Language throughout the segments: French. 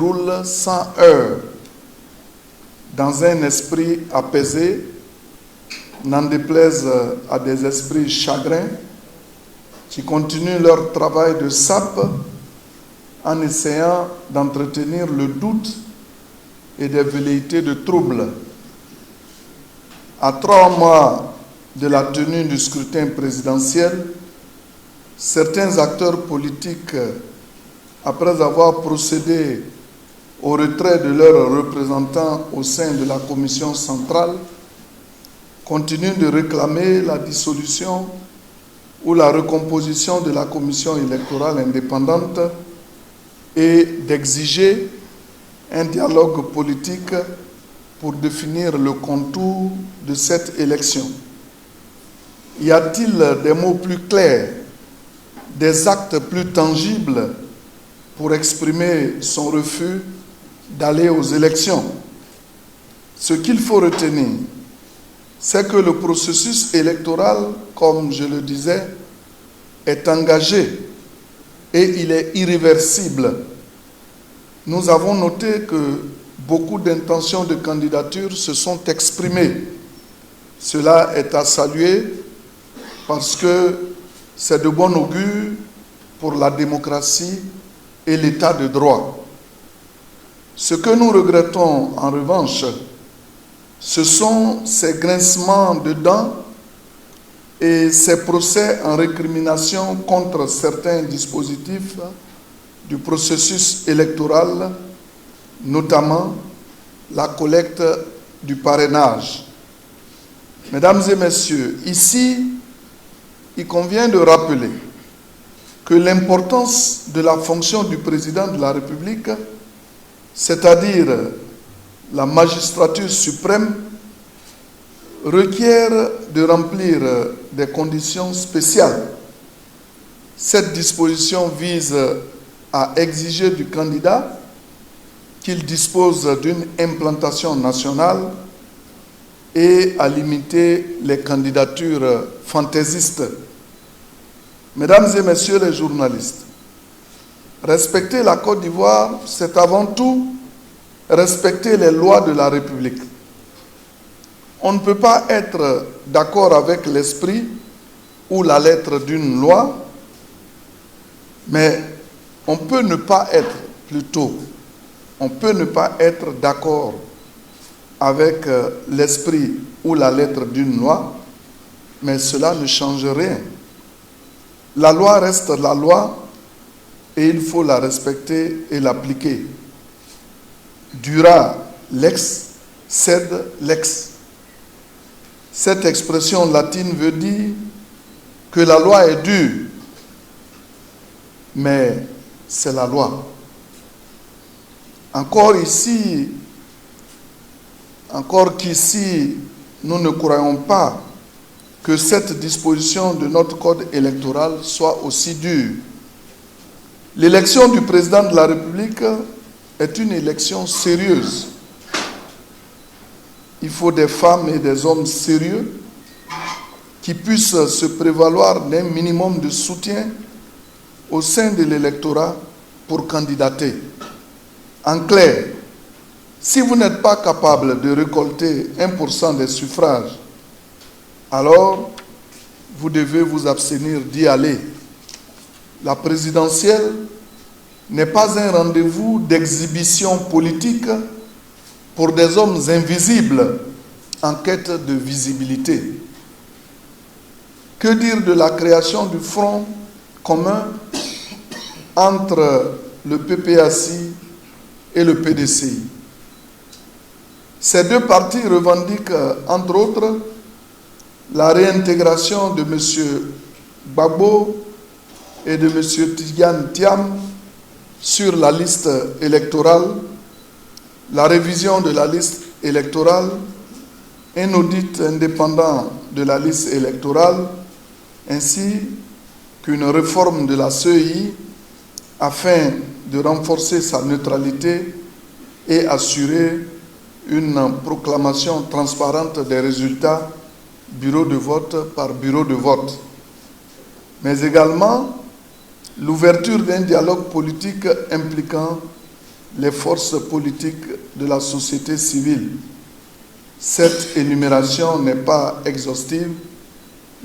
roule sans heurts, dans un esprit apaisé, n'en déplaise à des esprits chagrins qui continuent leur travail de sape en essayant d'entretenir le doute et des velléités de trouble. À 3 mois de la tenue du scrutin présidentiel, certains acteurs politiques, après avoir procédé au retrait de leurs représentants au sein de la commission centrale, continuent de réclamer la dissolution ou la recomposition de la commission électorale indépendante et d'exiger un dialogue politique pour définir le contour de cette élection. Y a-t-il des mots plus clairs, des actes plus tangibles pour exprimer son refus d'aller aux élections? Ce qu'il faut retenir, c'est que le processus électoral, comme je le disais, est engagé et il est irréversible. Nous avons noté que beaucoup d'intentions de candidature se sont exprimées. Cela est à saluer parce que c'est de bon augure pour la démocratie et l'état de droit. Ce que nous regrettons en revanche, ce sont ces grincements de dents et ces procès en récrimination contre certains dispositifs du processus électoral, notamment la collecte du parrainage. Mesdames et messieurs, ici, il convient de rappeler que l'importance de la fonction du président de la République, c'est-à-dire la magistrature suprême, requiert de remplir des conditions spéciales. Cette disposition vise à exiger du candidat qu'il dispose d'une implantation nationale et à limiter les candidatures fantaisistes. Mesdames et messieurs les journalistes, respecter la Côte d'Ivoire, c'est avant tout respecter les lois de la République. On ne peut pas être d'accord avec l'esprit ou la lettre d'une loi, mais on peut ne pas être, on peut ne pas être d'accord avec l'esprit ou la lettre d'une loi, mais cela ne change rien. La loi reste la loi et il faut la respecter et l'appliquer. Dura lex, sed lex. Cette expression latine veut dire que la loi est dure, mais c'est la loi. Encore qu'ici, nous ne croyons pas que cette disposition de notre code électoral soit aussi dure. L'élection du président de la République est une élection sérieuse. Il faut des femmes et des hommes sérieux qui puissent se prévaloir d'un minimum de soutien au sein de l'électorat pour candidater. En clair, si vous n'êtes pas capable de récolter 1% des suffrages, alors vous devez vous abstenir d'y aller. La présidentielle n'est pas un rendez-vous d'exhibition politique pour des hommes invisibles en quête de visibilité. Que dire de la création du front commun entre le PPACI et le PDCI? Ces deux partis revendiquent, entre autres, la réintégration de M. Gbagbo et de M. Tidjane Thiam sur la liste électorale, la révision de la liste électorale, un audit indépendant de la liste électorale, ainsi qu'une réforme de la CEI afin de renforcer sa neutralité et assurer une proclamation transparente des résultats bureau de vote par bureau de vote, mais également l'ouverture d'un dialogue politique impliquant les forces politiques de la société civile. Cette énumération n'est pas exhaustive,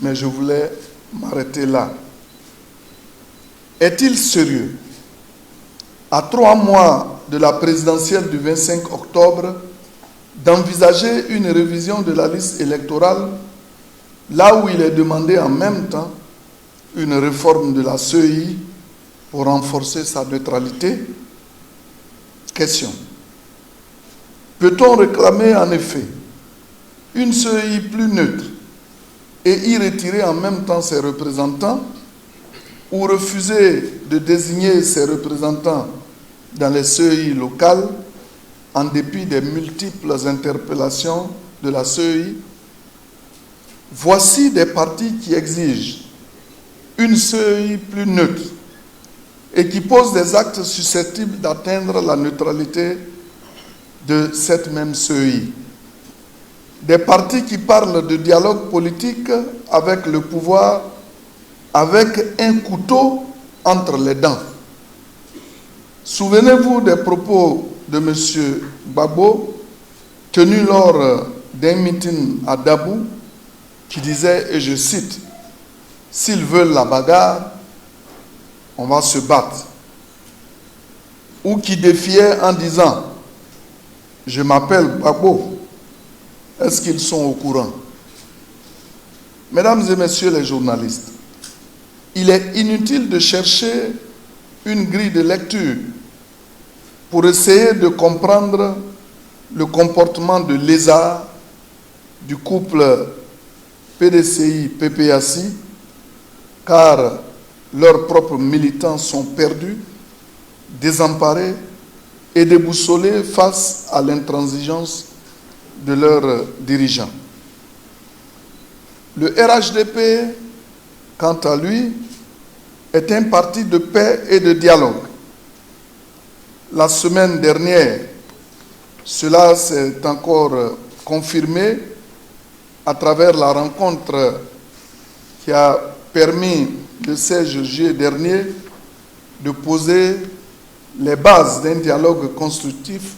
mais je voulais m'arrêter là. Est-il sérieux, à 3 mois de la présidentielle du 25 octobre, d'envisager une révision de la liste électorale, là où il est demandé en même temps une réforme de la CEI pour renforcer sa neutralité? Question. Peut-on réclamer en effet une CEI plus neutre et y retirer en même temps ses représentants, ou refuser de désigner ses représentants dans les CEI locales en dépit des multiples interpellations de la CEI? Voici des partis qui exigent une CEI plus neutre et qui posent des actes susceptibles d'atteindre la neutralité de cette même CEI. Des partis qui parlent de dialogue politique avec le pouvoir, avec un couteau entre les dents. Souvenez-vous des propos de M. Gbagbo tenus lors d'un meeting à Dabou qui disait, et je cite, « S'ils veulent la bagarre, on va se battre ». Ou qui défiait en disant, « Je m'appelle Gbagbo, est-ce qu'ils sont au courant ?» Mesdames et messieurs les journalistes, il est inutile de chercher une grille de lecture pour essayer de comprendre le comportement de lézard du couple PDCI-PPACI, car leurs propres militants sont perdus, désemparés et déboussolés face à l'intransigeance de leurs dirigeants. Le RHDP, quant à lui, est un parti de paix et de dialogue. La semaine dernière, cela s'est encore confirmé à travers la rencontre qui a permis, le 16 juillet dernier, de poser les bases d'un dialogue constructif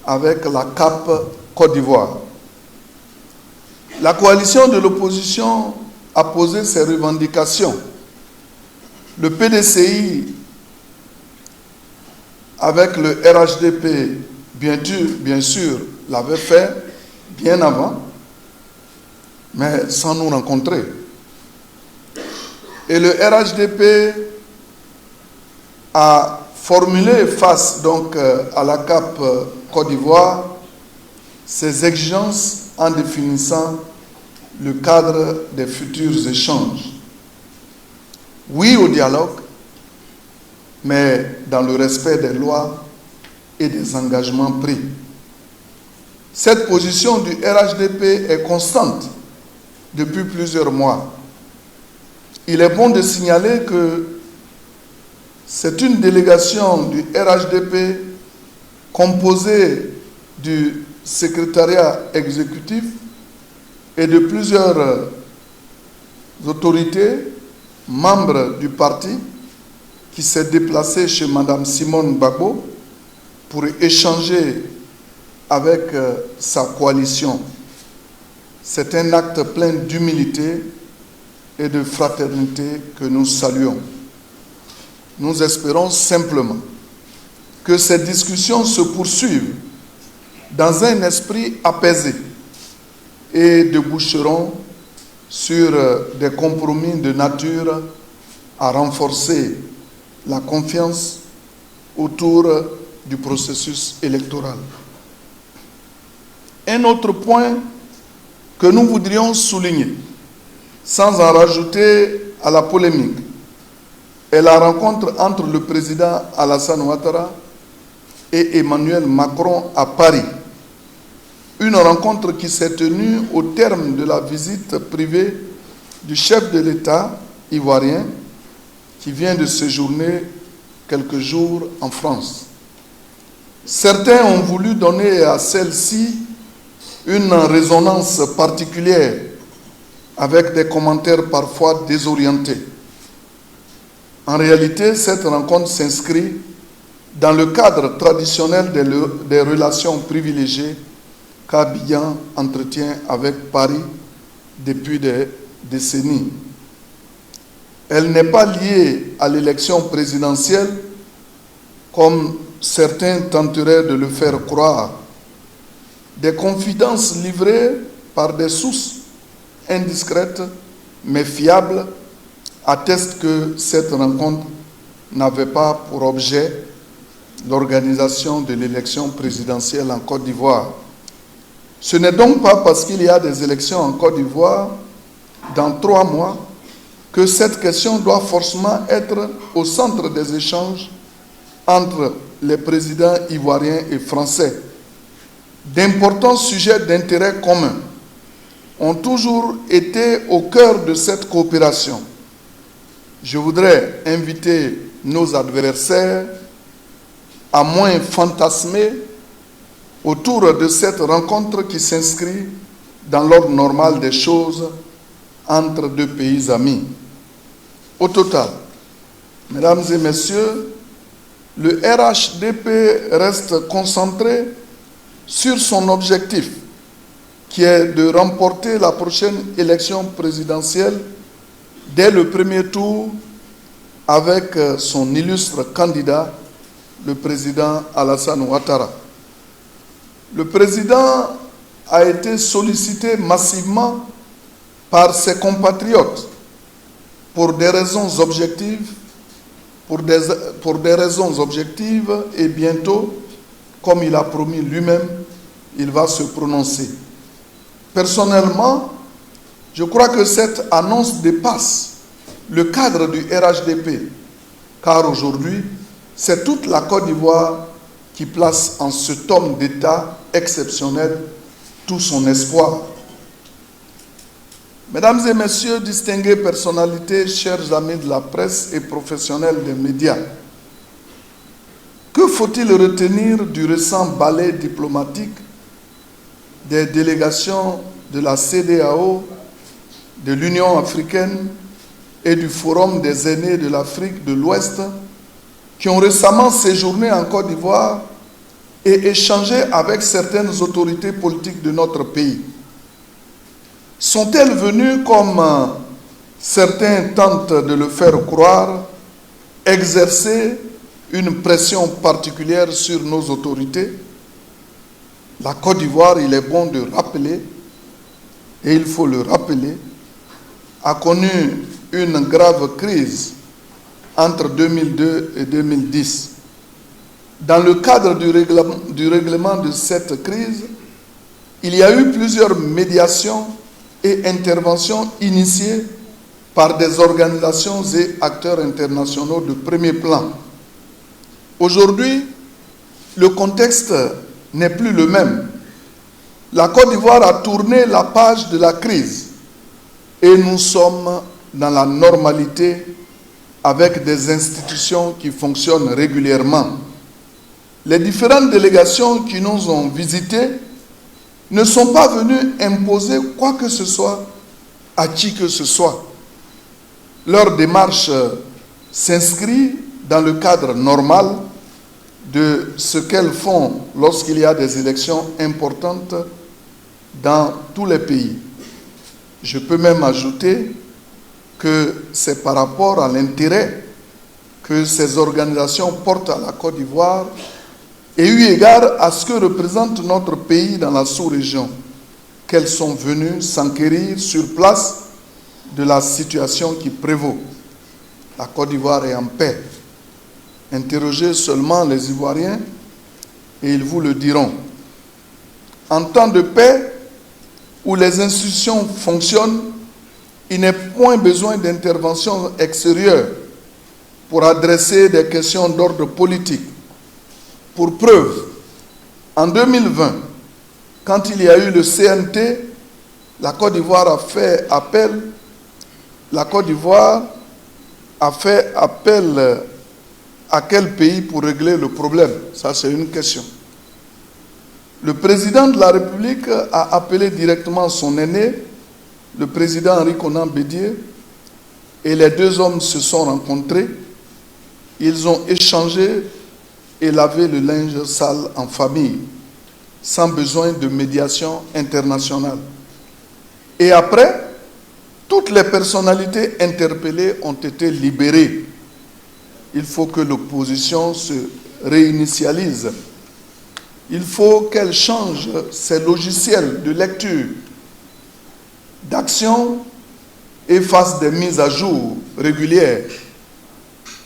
avec la CAP Côte d'Ivoire. La coalition de l'opposition a posé ses revendications. Le PDCI, avec le RHDP, bien sûr, l'avait fait bien avant, mais sans nous rencontrer. Et le RHDP a formulé face donc à la CAP Côte d'Ivoire ses exigences en définissant le cadre des futurs échanges. Oui au dialogue, mais dans le respect des lois et des engagements pris. Cette position du RHDP est constante depuis plusieurs mois. Il est bon de signaler que c'est une délégation du RHDP composée du secrétariat exécutif et de plusieurs autorités, membres du parti, qui s'est déplacée chez Mme Simone Gbagbo pour échanger avec sa coalition. C'est un acte plein d'humilité et de fraternité que nous saluons. Nous espérons simplement que ces discussions se poursuivent dans un esprit apaisé et déboucheront sur des compromis de nature à renforcer la confiance autour du processus électoral. Un autre point que nous voudrions souligner, sans en rajouter à la polémique, est la rencontre entre le président Alassane Ouattara et Emmanuel Macron à Paris. Une rencontre qui s'est tenue au terme de la visite privée du chef de l'État ivoirien qui vient de séjourner quelques jours en France. Certains ont voulu donner à celle-ci une résonance particulière avec des commentaires parfois désorientés. En réalité, cette rencontre s'inscrit dans le cadre traditionnel des relations privilégiées qu'Abidjan entretient avec Paris depuis des décennies. Elle n'est pas liée à l'élection présidentielle, comme certains tenteraient de le faire croire. Des confidences livrées par des sources indiscrètes mais fiables attestent que cette rencontre n'avait pas pour objet l'organisation de l'élection présidentielle en Côte d'Ivoire. Ce n'est donc pas parce qu'il y a des élections en Côte d'Ivoire dans 3 mois que cette question doit forcément être au centre des échanges entre les présidents ivoiriens et français. D'importants sujets d'intérêt commun ont toujours été au cœur de cette coopération. Je voudrais inviter nos adversaires à moins fantasmer autour de cette rencontre qui s'inscrit dans l'ordre normal des choses entre 2 pays amis. Au total, mesdames et messieurs, le RHDP reste concentré sur son objectif, qui est de remporter la prochaine élection présidentielle dès le premier tour avec son illustre candidat, le président Alassane Ouattara. Le président a été sollicité massivement par ses compatriotes pour des raisons objectives, et bientôt, comme il a promis lui-même, il va se prononcer. Personnellement, je crois que cette annonce dépasse le cadre du RHDP, car aujourd'hui, c'est toute la Côte d'Ivoire qui place en cet homme d'État exceptionnel tout son espoir. Mesdames et messieurs, distinguées personnalités, chers amis de la presse et professionnels des médias, que faut-il retenir du récent ballet diplomatique des délégations de la CEDEAO, de l'Union africaine et du Forum des aînés de l'Afrique de l'Ouest qui ont récemment séjourné en Côte d'Ivoire et échangé avec certaines autorités politiques de notre pays? Sont-elles venues, comme certains tentent de le faire croire, exercer une pression particulière sur nos autorités? La Côte d'Ivoire, il est bon de rappeler, et il faut le rappeler, a connu une grave crise entre 2002 et 2010. Dans le cadre du règlement de cette crise, il y a eu plusieurs médiations et interventions initiées par des organisations et acteurs internationaux de premier plan. Aujourd'hui, le contexte n'est plus le même. La Côte d'Ivoire a tourné la page de la crise et nous sommes dans la normalité avec des institutions qui fonctionnent régulièrement. Les différentes délégations qui nous ont visités ne sont pas venues imposer quoi que ce soit à qui que ce soit. Leur démarche s'inscrit dans le cadre normal de ce qu'elles font lorsqu'il y a des élections importantes dans tous les pays. Je peux même ajouter que c'est par rapport à l'intérêt que ces organisations portent à la Côte d'Ivoire et eu égard à ce que représente notre pays dans la sous-région, qu'elles sont venues s'enquérir sur place de la situation qui prévaut. La Côte d'Ivoire est en paix. Interrogez seulement les Ivoiriens et ils vous le diront. En temps de paix, où les institutions fonctionnent, il n'est point besoin d'intervention extérieure pour adresser des questions d'ordre politique. Pour preuve, en 2020, quand il y a eu le CNT, la Côte d'Ivoire a fait appel à quel pays pour régler le problème? Ça, c'est une question. Le président de la République a appelé directement son aîné, le président Henri Konan Bédié, et les deux hommes se sont rencontrés. Ils ont échangé et laver le linge sale en famille, sans besoin de médiation internationale. Et après, toutes les personnalités interpellées ont été libérées. Il faut que l'opposition se réinitialise. Il faut qu'elle change ses logiciels de lecture, d'action et fasse des mises à jour régulières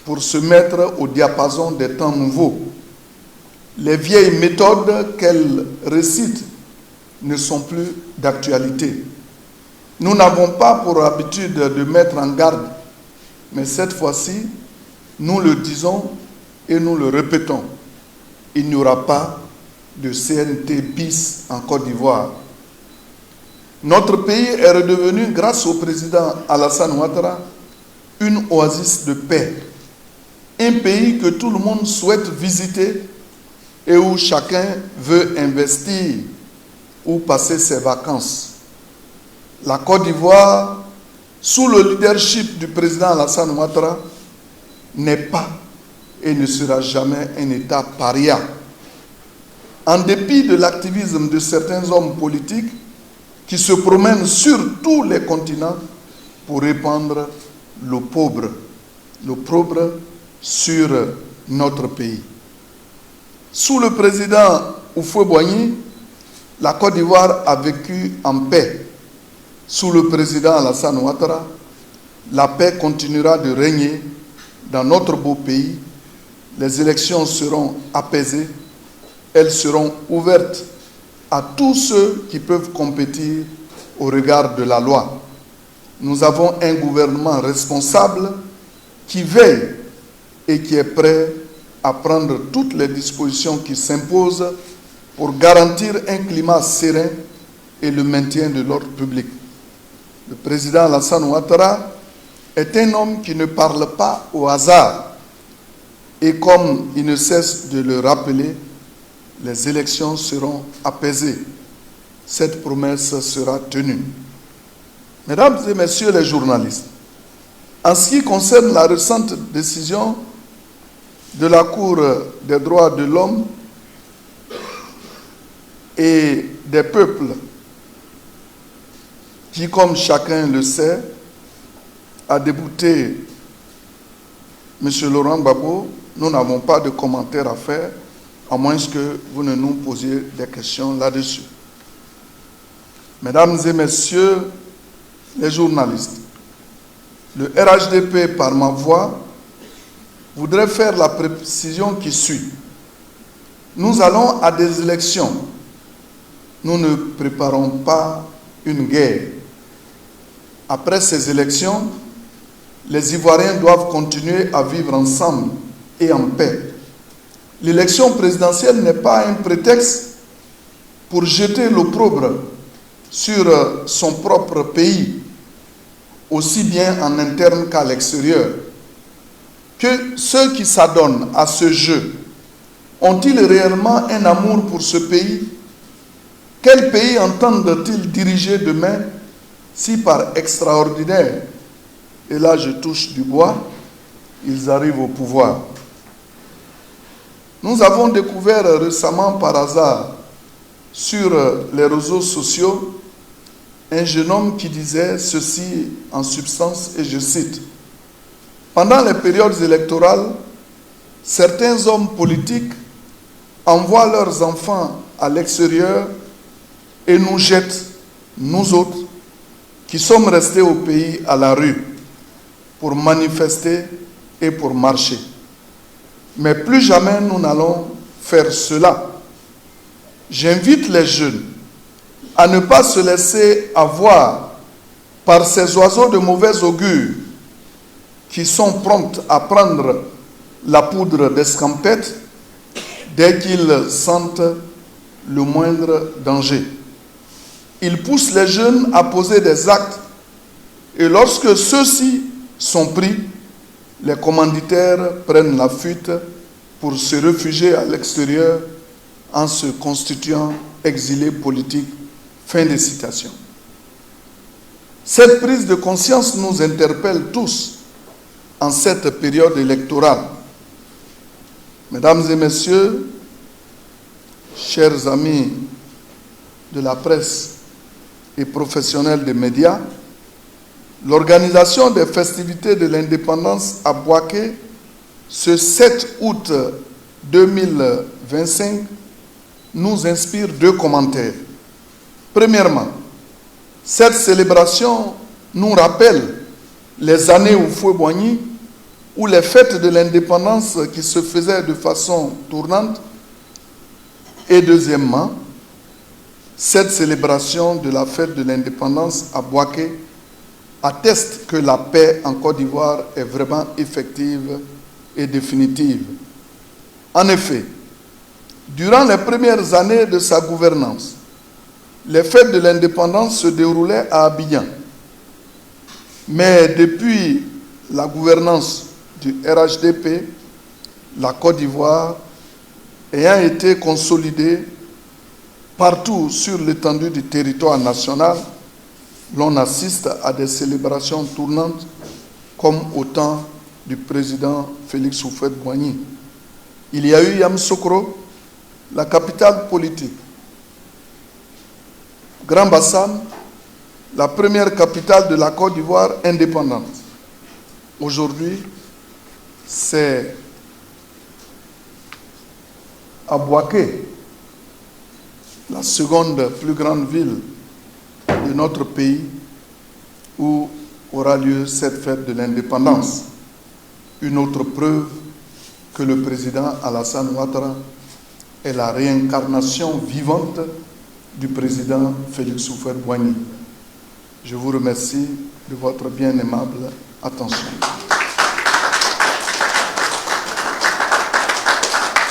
pour se mettre au diapason des temps nouveaux. Les vieilles méthodes qu'elle récite ne sont plus d'actualité. Nous n'avons pas pour habitude de mettre en garde, mais cette fois-ci, nous le disons et nous le répétons. Il n'y aura pas de CNT bis en Côte d'Ivoire. Notre pays est redevenu, grâce au président Alassane Ouattara, une oasis de paix. Un pays que tout le monde souhaite visiter et où chacun veut investir ou passer ses vacances. La Côte d'Ivoire, sous le leadership du président Alassane Ouattara, n'est pas et ne sera jamais un État paria. En dépit de l'activisme de certains hommes politiques qui se promènent sur tous les continents pour répandre l'opprobre sur notre pays. Sous le président Houphouët-Boigny, la Côte d'Ivoire a vécu en paix. Sous le président Alassane Ouattara, la paix continuera de régner dans notre beau pays. Les élections seront apaisées. Elles seront ouvertes à tous ceux qui peuvent compétir au regard de la loi. Nous avons un gouvernement responsable qui veille et qui est prêt à prendre toutes les dispositions qui s'imposent pour garantir un climat serein et le maintien de l'ordre public. Le président Alassane Ouattara est un homme qui ne parle pas au hasard. Et comme il ne cesse de le rappeler, les élections seront apaisées. Cette promesse sera tenue. Mesdames et messieurs les journalistes, en ce qui concerne la récente décision de la Cour des droits de l'homme et des peuples, qui, comme chacun le sait, a débouté M. Laurent Gbagbo, nous n'avons pas de commentaires à faire, à moins que vous ne nous posiez des questions là-dessus. Mesdames et messieurs les journalistes, le RHDP, par ma voix, voudrait faire la précision qui suit. Nous allons à des élections. Nous ne préparons pas une guerre. Après ces élections, les Ivoiriens doivent continuer à vivre ensemble et en paix. L'élection présidentielle n'est pas un prétexte pour jeter l'opprobre sur son propre pays, aussi bien en interne qu'à l'extérieur. Que ceux qui s'adonnent à ce jeu ont-ils réellement un amour pour ce pays? Quel pays entendent-ils diriger demain si par extraordinaire, et là je touche du bois, ils arrivent au pouvoir? Nous avons découvert récemment par hasard sur les réseaux sociaux un jeune homme qui disait ceci en substance, et je cite: pendant les périodes électorales, certains hommes politiques envoient leurs enfants à l'extérieur et nous jettent, nous autres, qui sommes restés au pays, à la rue pour manifester et pour marcher. Mais plus jamais nous n'allons faire cela. J'invite les jeunes à ne pas se laisser avoir par ces oiseaux de mauvais augure qui sont prompts à prendre la poudre d'escampette dès qu'ils sentent le moindre danger. Ils poussent les jeunes à poser des actes et lorsque ceux-ci sont pris, les commanditaires prennent la fuite pour se réfugier à l'extérieur en se constituant exilés politiques. Fin de citation. Cette prise de conscience nous interpelle tous en cette période électorale. Mesdames et messieurs, chers amis de la presse et professionnels des médias, l'organisation des festivités de l'indépendance à Bouaké ce 7 août 2025 nous inspire deux commentaires. Premièrement, cette célébration nous rappelle les années au Houphouët-Boigny où les fêtes de l'indépendance qui se faisaient de façon tournante. Et deuxièmement, cette célébration de la fête de l'indépendance à Bouaké atteste que la paix en Côte d'Ivoire est vraiment effective et définitive. En effet, durant les premières années de sa gouvernance, les fêtes de l'indépendance se déroulaient à Abidjan. Mais depuis la gouvernance du RHDP, la Côte d'Ivoire ayant été consolidée partout sur l'étendue du territoire national, l'on assiste à des célébrations tournantes comme au temps du président Félix Houphouët-Boigny. Il y a eu Yamoussoukro, la capitale politique. Grand Bassam, la première capitale de la Côte d'Ivoire indépendante. Aujourd'hui, c'est à Bouaké, la seconde plus grande ville de notre pays, où aura lieu cette fête de l'indépendance. Une autre preuve que le président Alassane Ouattara est la réincarnation vivante du président Félix Houphouët-Boigny. Je vous remercie de votre bien aimable attention.